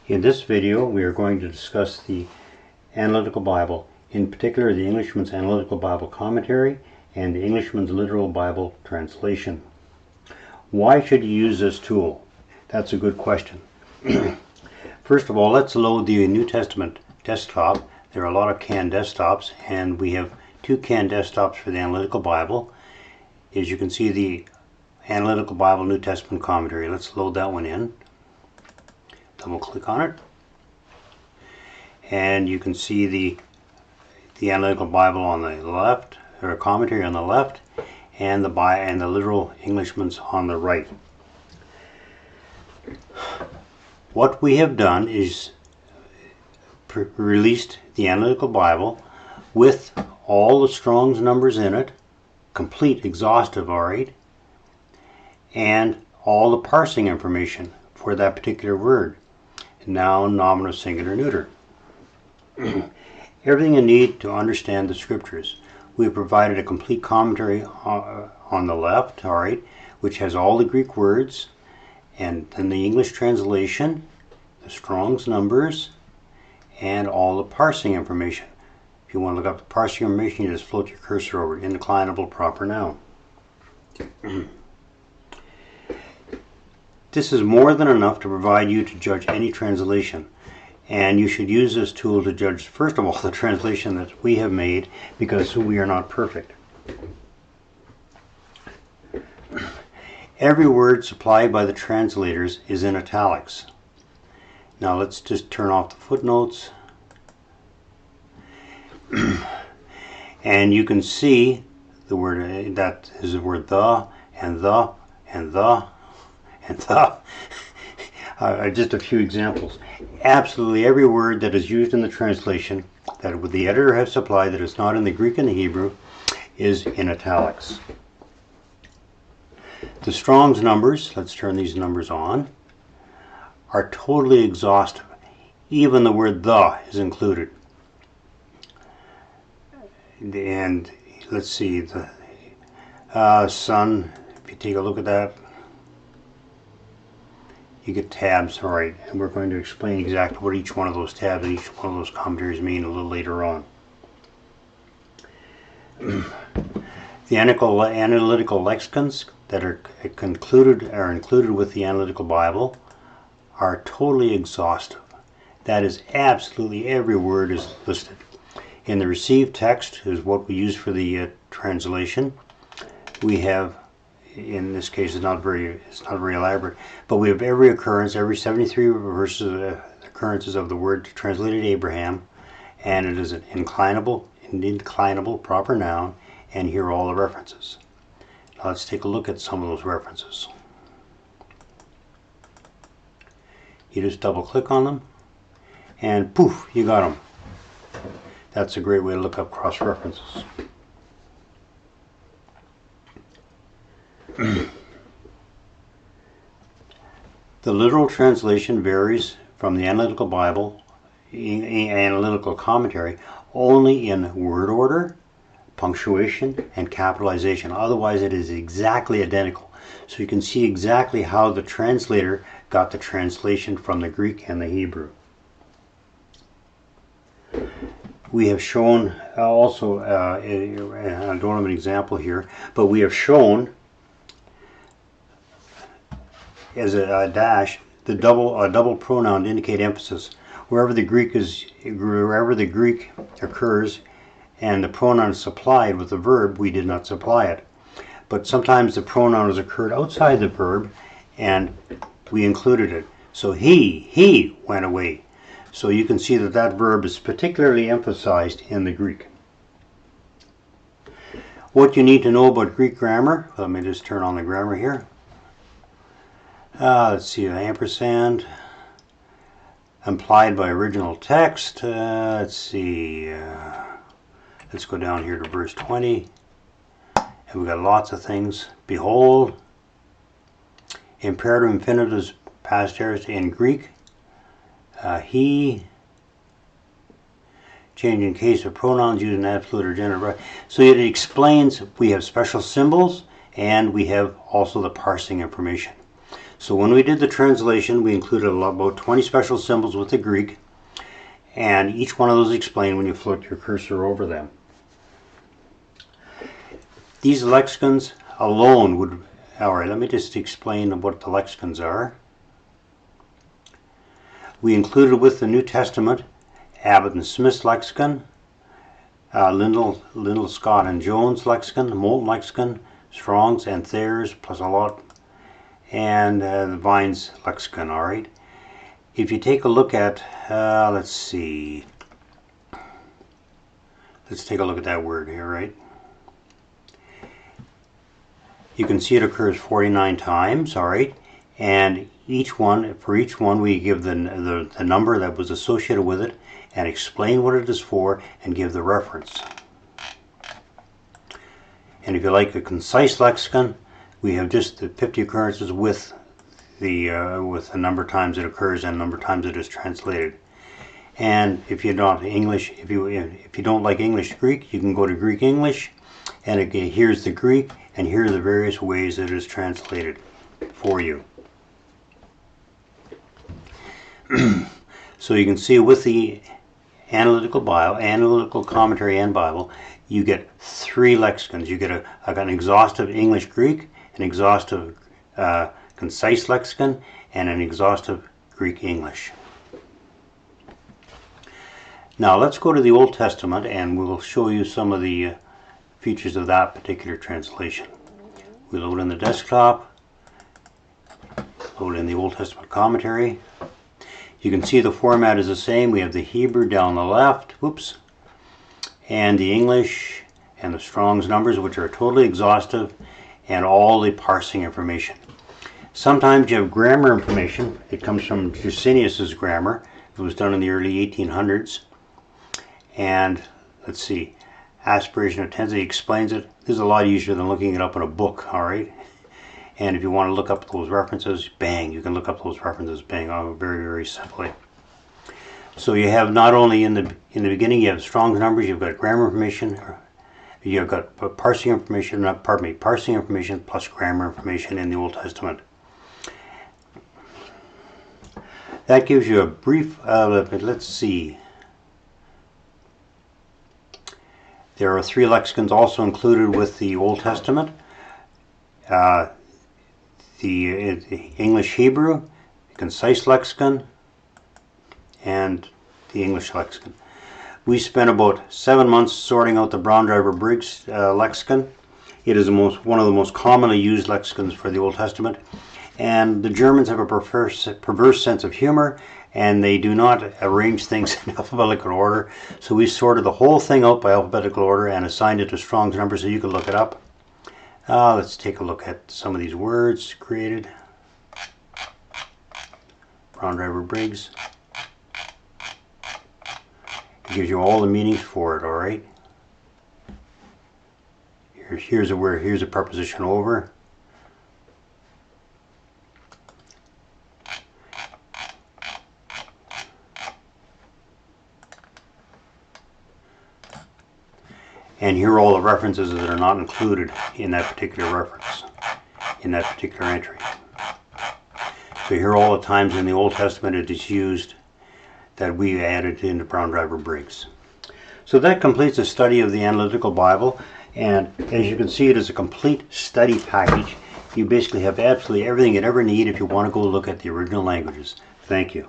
In this video, we are going to discuss the Analytical Bible, in particular the Englishman's Analytical Bible Commentary and the Englishman's Literal Bible Translation. Why should you use this tool? That's a good question. First of all, let's load the New Testament desktop. There are a lot of canned desktops, and we have two canned desktops for the Analytical Bible. As you can see, the Analytical Bible New Testament Commentary. Let's load that one in. Double click on it, and you can see the Analytical Bible on the left, or commentary on the left, and the Literal Englishman's on the right. What we have done is released the Analytical Bible with all the Strong's numbers in it, complete, exhaustive, alright, and all the parsing information for that particular word. Noun, nominative, singular, neuter. Everything you need to understand the scriptures. We have provided a complete commentary on the left, alright, which has all the Greek words, and then the English translation, the Strong's numbers, and all the parsing information. If you want to look up the parsing information, you just float your cursor over it. Indeclinable, proper noun. This is more than enough to provide you to judge any translation, and you should use this tool to judge, first of all, the translation that we have made, because we are not perfect. Every word supplied by the translators is in italics. Now let's just turn off the footnotes, and you can see the word that is the word the and the and the and the. Just a few examples. Absolutely every word that is used in the translation that the editor has supplied that is not in the Greek and the Hebrew is in italics. The Strong's numbers, let's turn these numbers on, are totally exhaustive. Even the word the is included. And let's see, the sun, if you take a look at that, you get tabs, alright, and we're going to explain exactly what each one of those tabs and each one of those commentaries mean a little later on. The analytical lexicons that are included with the Analytical Bible are totally exhaustive. That is, absolutely every word is listed. In the received text is what we use for the translation. We have, in this case, it's not very elaborate, but we have every occurrence, every 73 occurrences of the word translated Abraham, and it is an indeclinable proper noun, and here are all the references. Now let's take a look at some of those references. You just double click on them, and poof, you got them. That's a great way to look up cross references. The literal translation varies from the Analytical Bible, Analytical Commentary, only in word order, punctuation, and capitalization. Otherwise, it is exactly identical. So you can see exactly how the translator got the translation from the Greek and the Hebrew. We have shown also, I don't have an example here, but we have shown as a dash a double pronoun to indicate emphasis. Wherever the Greek occurs and the pronoun is supplied with the verb, we did not supply it. But sometimes the pronoun has occurred outside the verb and we included it. So he went away. So you can see that that verb is particularly emphasized in the Greek. What you need to know about Greek grammar, let me just turn on the grammar here. Let's see, the ampersand, implied by original text. Let's see, let's go down here to verse 20. And we've got lots of things. Behold, imperative infinitives past aorist in Greek. He, change in case of pronouns used in absolute or gender. So it explains we have special symbols and we have also the parsing information. So when we did the translation, we included about 20 special symbols with the Greek, and each one of those explained when you float your cursor over them. These lexicons alone would... Alright, let me just explain what the lexicons are. We included with the New Testament Abbott and Smith's lexicon, Lindell, Scott and Jones lexicon, Moulton lexicon, Strong's and Thayer's plus a lot, and the Vine's lexicon. Alright, if you take a look at, let's take a look at that word here, right? You can see it occurs 49 times, alright, and for each one we give the number that was associated with it and explain what it is for and give the reference. And if you like a concise lexicon, we have just the 50 occurrences with the number of times it occurs and number of times it is translated. And if you're not English, if you don't like English Greek, you can go to Greek English, and again, here's the Greek, and here are the various ways it is translated for you. So you can see with the analytical commentary and Bible, you get 3 lexicons. You get an exhaustive English Greek, an exhaustive concise lexicon, and an exhaustive Greek English. Now let's go to the Old Testament and we'll show you some of the features of that particular translation. We load in the desktop, load in the Old Testament commentary. You can see the format is the same. We have the Hebrew down the left, whoops, and the English and the Strong's numbers, which are totally exhaustive, and all the parsing information. Sometimes you have grammar information. It comes from Jusinius's grammar. It was done in the early 1800s. And let's see, aspiration of tense, he explains it. This is a lot easier than looking it up in a book, alright? And if you want to look up those references, bang, you can look up those references, bang, very, very simply. So you have not only in the beginning, you have Strong's numbers, you've got grammar information, you've got parsing information, parsing information plus grammar information in the Old Testament. That gives you a brief, let's see. There are 3 lexicons also included with the Old Testament. The English Hebrew, the concise lexicon, and the English lexicon. We spent about 7 months sorting out the Brown Driver Briggs lexicon. It is one of the most commonly used lexicons for the Old Testament. And the Germans have a perverse sense of humor, and they do not arrange things in alphabetical order. So we sorted the whole thing out by alphabetical order and assigned it to Strong's number so you can look it up. Let's take a look at some of these words created. Brown Driver Briggs. It gives you all the meanings for it, alright? Here's a word, here's a preposition over. And here are all the references that are not included in that particular reference, in that particular entry. So here are all the times in the Old Testament it is used that we added into Brown Driver Briggs. So that completes the study of the Analytical Bible, and as you can see, it is a complete study package. You basically have absolutely everything you ever need if you want to go look at the original languages. Thank you.